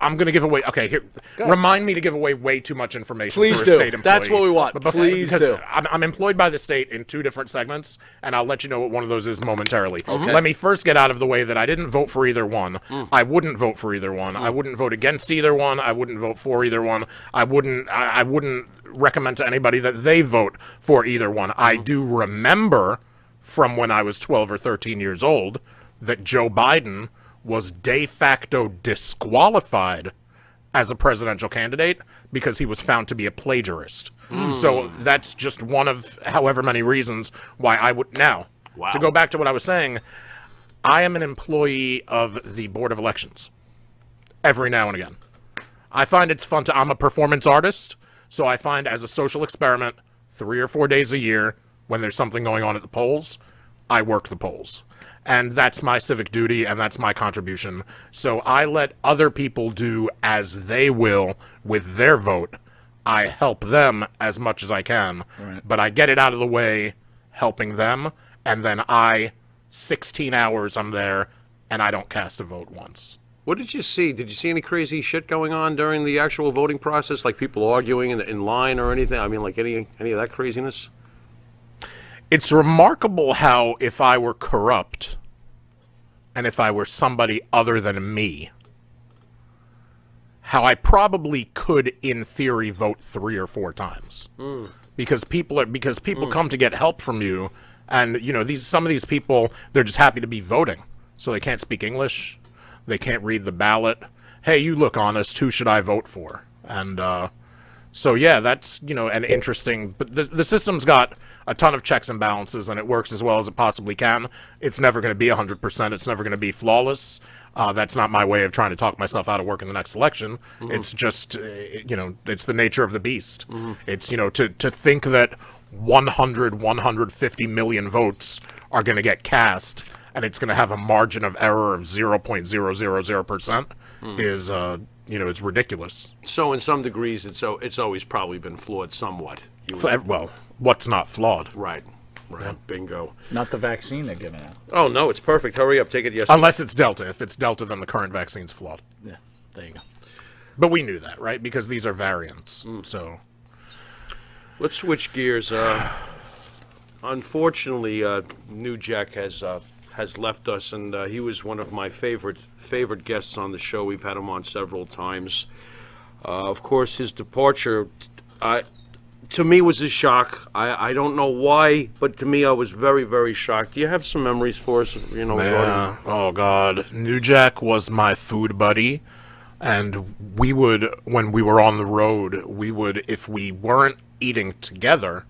I'm going to give away. Okay, here. Remind me to give away way too much information. Please for a do. State employee. That's what we want. But Please do. I'm employed by the state in 2 different segments, and I'll let you know what one of those is momentarily. Okay. Let me first get out of the way that I didn't vote for either one. I wouldn't vote for either one. I wouldn't vote against either one. I wouldn't vote for either one. I wouldn't recommend to anybody that they vote for either one. I do remember from when I was 12 or 13 years old that Joe Biden was de facto disqualified as a presidential candidate because he was found to be a plagiarist. So that's just one of however many reasons why I would... Now, to go back to what I was saying, I am an employee of the Board of Elections every now and again. I find it's fun to... I'm a performance artist, so I find as a social experiment, 3 or 4 days a year, when there's something going on at the polls, I work the polls. And that's my civic duty, and that's my contribution. So I let other people do as they will with their vote. I help them as much as I can, but I get it out of the way helping them, and then 16 hours I'm there, and I don't cast a vote once. What did you see? Did you see any crazy shit going on during the actual voting process, like people arguing in line or anything? I mean, like any of that craziness? It's remarkable how if I were corrupt, and if I were somebody other than me, how I probably could, in theory, vote 3 or 4 times. Because people come to get help from you, and some of these people, they're just happy to be voting, so they can't speak English, they can't read the ballot. Hey, you look honest. Who should I vote for? And so yeah, that's an interesting. But the system's got a ton of checks and balances, and it works as well as it possibly can. It's never going to be 100%. It's never going to be flawless. That's not my way of trying to talk myself out of work in the next election. It's just, it's the nature of the beast. It's, to think that 150 million votes are going to get cast and it's going to have a margin of error of 0.000% is, it's ridiculous. So in some degrees, it's always probably been flawed somewhat. Well, what's not flawed? Right. Yeah, bingo. Not the vaccine they're giving out. Oh, no, it's perfect. Hurry up. Take it yesterday. Unless it's Delta. If it's Delta, then the current vaccine's flawed. Yeah, there you go. But we knew that, right? Because these are variants. So let's switch gears. Unfortunately, New Jack has left us, and he was one of my favorite guests on the show. We've had him on several times. Of course, his departure... to me was a shock. I don't know why, but to me I was very, very shocked. Do you have some memories for us? Yeah. Oh God, New Jack was my food buddy, and we would, when we were on the road, if we weren't eating together,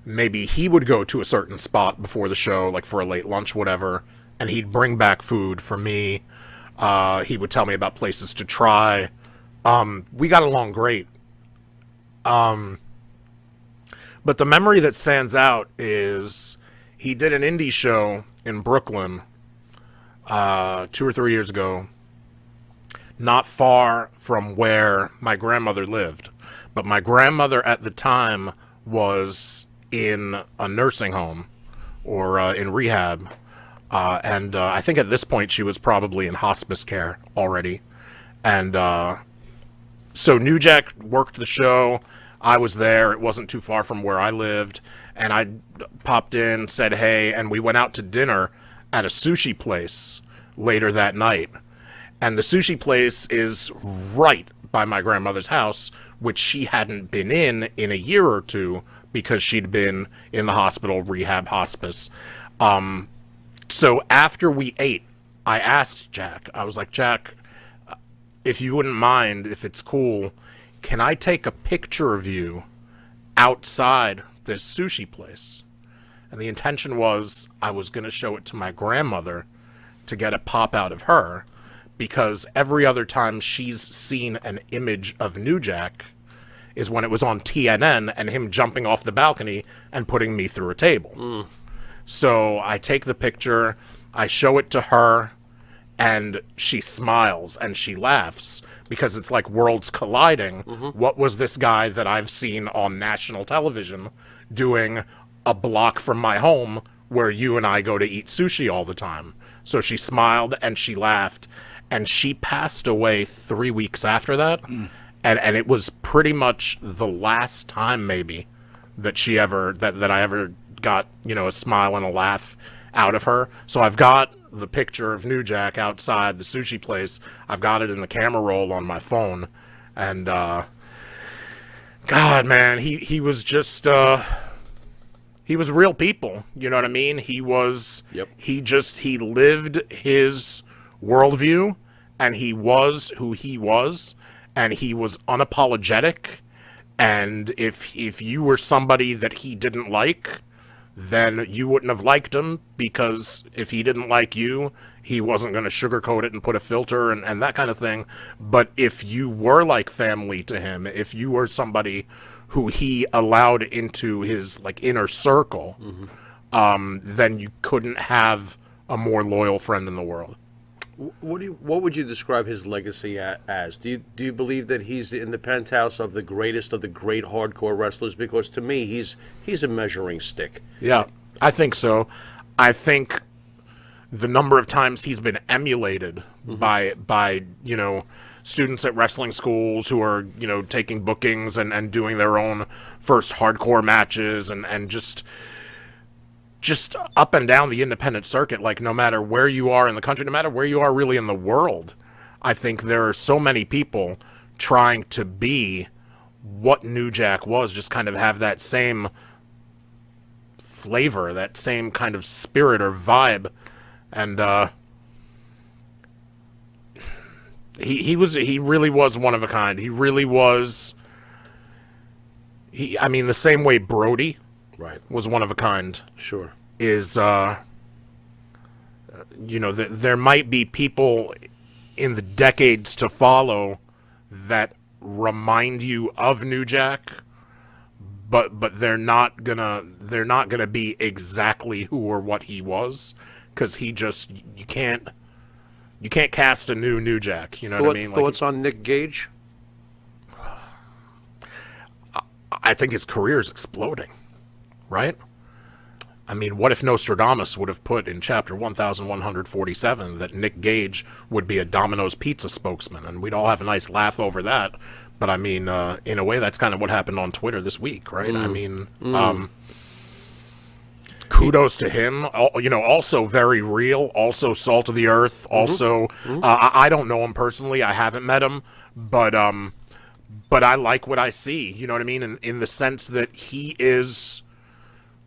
maybe he would go to a certain spot before the show, like for a late lunch, whatever, and he'd bring back food for me. He would tell me about places to try. We got along great. But the memory that stands out is he did an indie show in Brooklyn 2 or 3 years ago, not far from where my grandmother lived. But my grandmother at the time was in a nursing home or in rehab. And I think at this point she was probably in hospice care already. And so New Jack worked the show. I was there. It wasn't too far from where I lived. And I popped in, said hey, and we went out to dinner at a sushi place later that night. And the sushi place is right by my grandmother's house, which she hadn't been in a year or two because she'd been in the hospital, rehab, hospice. So after we ate, I asked Jack, I was like, Jack, if you wouldn't mind, if it's cool, can I take a picture of you outside this sushi place? And the intention was I was going to show it to my grandmother to get a pop out of her, because every other time she's seen an image of New Jack is when it was on TNN and him jumping off the balcony and putting me through a table. So I take the picture, I show it to her, and she smiles and she laughs because it's like worlds colliding. What was this guy that I've seen on national television doing a block from my home where you and I go to eat sushi all the time? So she smiled and she laughed. and she passed away 3 weeks after that. And it was pretty much the last time maybe that she ever that I ever got, you know, a smile and a laugh out of her. So I've got the picture of New Jack outside the sushi place. I've got it in the camera roll on my phone, and God, man, he was just he was real people. You know what I mean? He was. Yep. He lived his worldview, and he was who he was, and he was unapologetic. And if you were somebody that he didn't like, then you wouldn't have liked him, because if he didn't like you, he wasn't going to sugarcoat it and put a filter and that kind of thing. But if you were like family to him, if you were somebody who he allowed into his like inner circle, then you couldn't have a more loyal friend in the world. What would you describe his legacy as? Do you believe that he's in the penthouse of the greatest of the great hardcore wrestlers? Because to me, he's a measuring stick. Yeah, I think so. I think the number of times he's been emulated by you know, students at wrestling schools who are, you know, taking bookings and doing their own first hardcore matches, and just up and down the independent circuit, like no matter where you are in the country, no matter where you are really in the world, I think there are so many people trying to be what New Jack was, just kind of have that same flavor, that same kind of spirit or vibe. And he really was one of a kind. He really was. I mean, the same way Brody was one of a kind. Sure. Is, you know, there might be people in the decades to follow that remind you of New Jack, but they're not gonna be exactly who or what he was, because you can't cast a New Jack. You know what I mean? Thoughts on Nick Gage? I think his career is exploding, right? I mean, what if Nostradamus would have put in chapter 1147 that Nick Gage would be a Domino's Pizza spokesman, and we'd all have a nice laugh over that. But I mean, in a way, that's kind of what happened on Twitter this week, right? I mean, kudos to him. You know, also very real, also salt of the earth, also, I don't know him personally. I haven't met him, but I like what I see. You know what I mean? In the sense that he is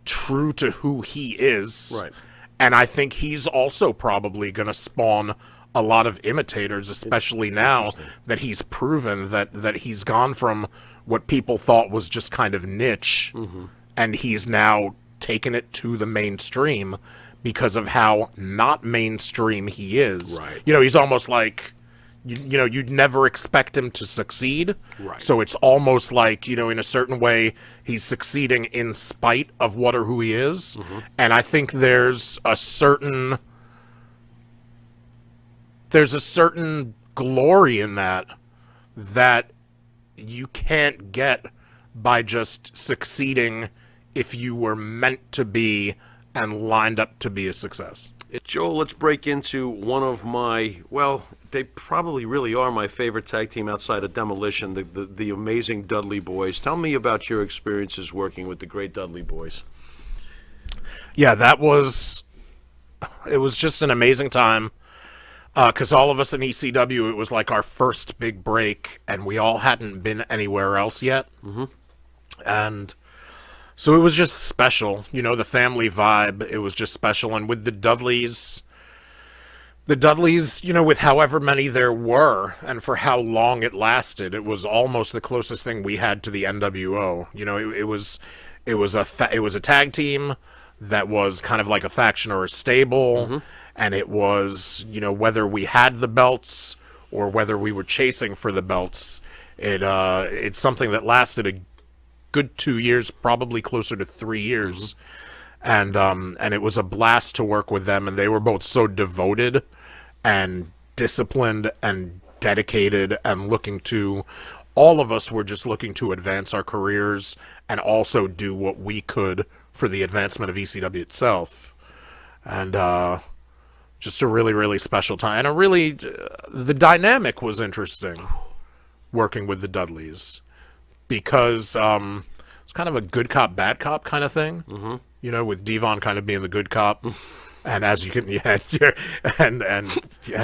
true to who he is. Right. And I think he's also probably going to spawn a lot of imitators, especially now that he's proven that he's gone from what people thought was just kind of niche, and he's now taken it to the mainstream because of how not mainstream he is. Right. You know, he's almost like, you know, you'd never expect him to succeed. Right. So it's almost like, you know, in a certain way, he's succeeding in spite of what or who he is. And I think there's a certain glory in that you can't get by just succeeding if you were meant to be and lined up to be a success. Joel, let's break into one of my, well, they probably really are my favorite tag team outside of Demolition, the amazing Dudley Boys. Tell me about your experiences working with the great Dudley Boys. Yeah, it was just an amazing time, because all of us in ECW, it was like our first big break, and we all hadn't been anywhere else yet. And so it was just special, you know, the family vibe, it was just special. And with the Dudleys, you know, with however many there were, and for how long it lasted, it was almost the closest thing we had to the NWO. You know, it was a tag team that was kind of like a faction or a stable, and it was, you know, whether we had the belts or whether we were chasing for the belts, it's something that lasted a good 2 years, probably closer to 3 years. And it was a blast to work with them, and they were both so devoted and disciplined and dedicated, and all of us were just looking to advance our careers and also do what we could for the advancement of ECW itself. And just a really, really special time. And the dynamic was interesting working with the Dudleys because it's kind of a good cop, bad cop kind of thing. Mm-hmm. You know, with Devon kind of being the good cop. And as you can, and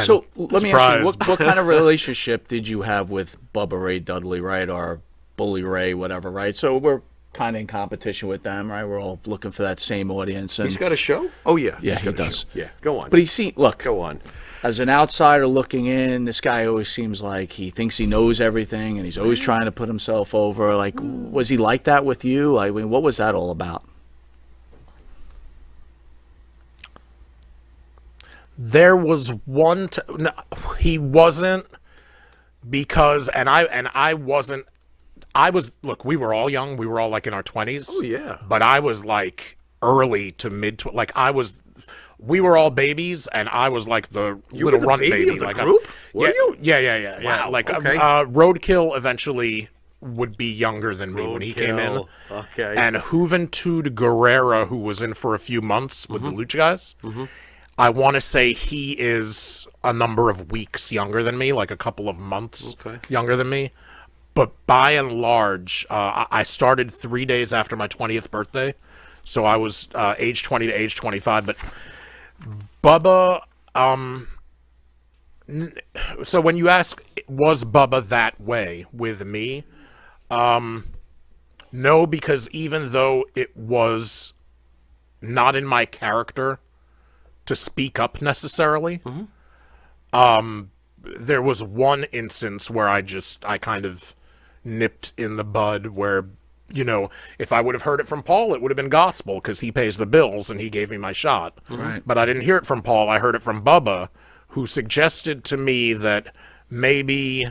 So let me ask you, what kind of relationship did you have with Bubba Ray Dudley, right, or Bully Ray, whatever, right? So we're kind of in competition with them, right? We're all looking for that same audience. And He's got a show? Oh, yeah. Yeah, He's he got a does. show. Yeah, go on. But look, Go on. as an outsider looking in, this guy always seems like he thinks he knows everything, and he's always trying to put himself over. Like, was he like that with you? I mean, what was that all about? There was one. No, he wasn't because, and I wasn't. I was. Look, we were all young. We were all like in our 20s. Oh, yeah. But I was like early to mid. Like I was. We were all babies, and I was like the You little were the runt baby baby. of the Like group? Were yeah, you? Yeah. Wow, Like okay. Roadkill eventually would be younger than me when he came in. Roadkill, okay. And Juventud Guerrera, who was in for a few months with the Lucha guys. Mm-hmm. I want to say he is a number of weeks younger than me, like a couple of months younger than me. But by and large, I started 3 days after my 20th birthday. So I was age 20 to age 25. But Bubba, so when you ask, was Bubba that way with me? No, because even though it was not in my character to speak up necessarily. There was one instance where I kind of nipped in the bud where, you know, if I would have heard it from Paul, it would have been gospel because he pays the bills and he gave me my shot. Right. But I didn't hear it from Paul. I heard it from Bubba, who suggested to me that maybe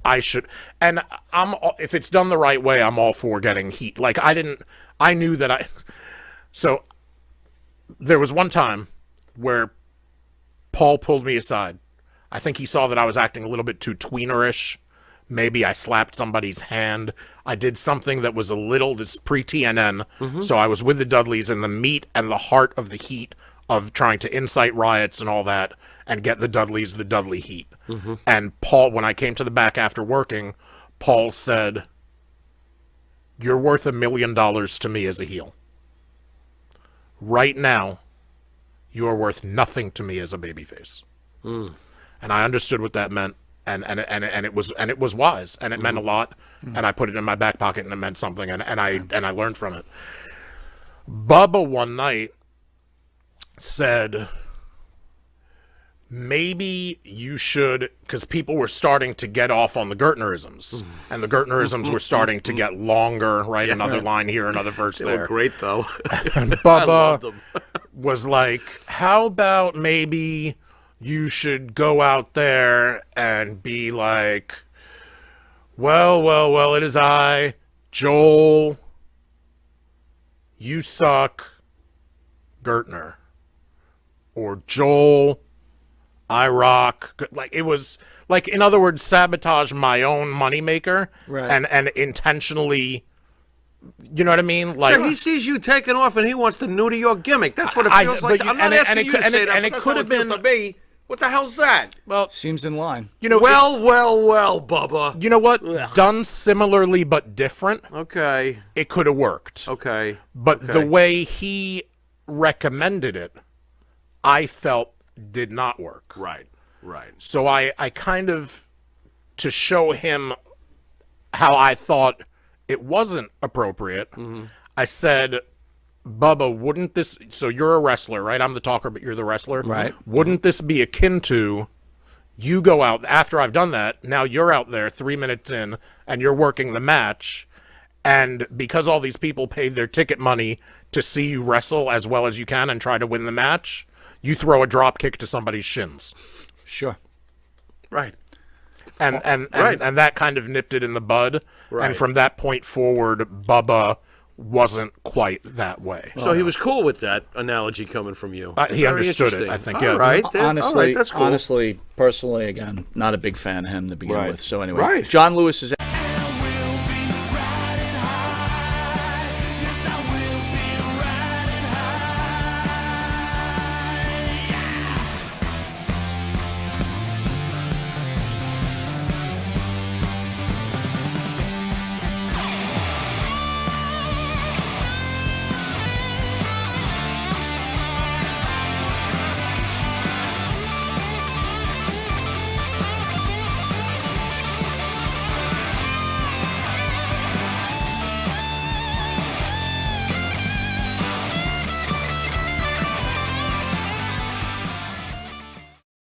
I should, and if it's done the right way, I'm all for getting heat. Like I knew that so there was one time where Paul pulled me aside. I think he saw that I was acting a little bit too tweenerish. Maybe I slapped somebody's hand. I did something that was a little, this pre-TNN. So I was with the Dudleys in the meat and the heart of the heat of trying to incite riots and all that and get the Dudleys the Dudley heat. And Paul, when I came to the back after working, Paul said, "You're worth $1 million to me as a heel. Right now, you are worth nothing to me as a babyface." And I understood what that meant, and it was wise, and it meant a lot, and I put it in my back pocket, and it meant something, and I learned from it. Bubba one night said, maybe you should, because people were starting to get off on the Gertnerisms, and the Gertnerisms were starting to get longer, right? Another line here, another verse They there. look great, though. And I loved Bubba them. was like, how about maybe you should go out there and be like, well, it is I, Joel, you suck, Gertner. Or Joel, I rock. Like, it was, like, in other words, sabotage my own moneymaker. Right. And intentionally, you know what I mean? Like, So he sees you taking off and he wants the New York gimmick. That's what it feels like. I'm not asking you to say that, but that's how it feels to me. What the hell's that? well, Seems in line. you know, Well, Bubba. you know what? Done similarly but different, Okay. it could have worked. Okay. But the way he recommended it, I felt did not work. Right. So I kind of, to show him how I thought it wasn't appropriate, I said, Bubba, wouldn't this, so you're a wrestler, right? I'm the talker, but you're the wrestler. Right. Wouldn't this be akin to, you go out, after I've done that, now you're out there 3 minutes in, and you're working the match, and because all these people paid their ticket money to see you wrestle as well as you can and try to win the match, you throw a drop kick to somebody's shins. Sure. Right. And Right. and that kind of nipped it in the bud. Right. And from that point forward, Bubba wasn't quite that way. So he was cool with that analogy coming from you. He Very understood it, interesting. I think, All yeah. right. All Honestly, right, that's cool. honestly, personally, again, not a big fan of him to begin Right. with. So anyway, Right. John Lewis is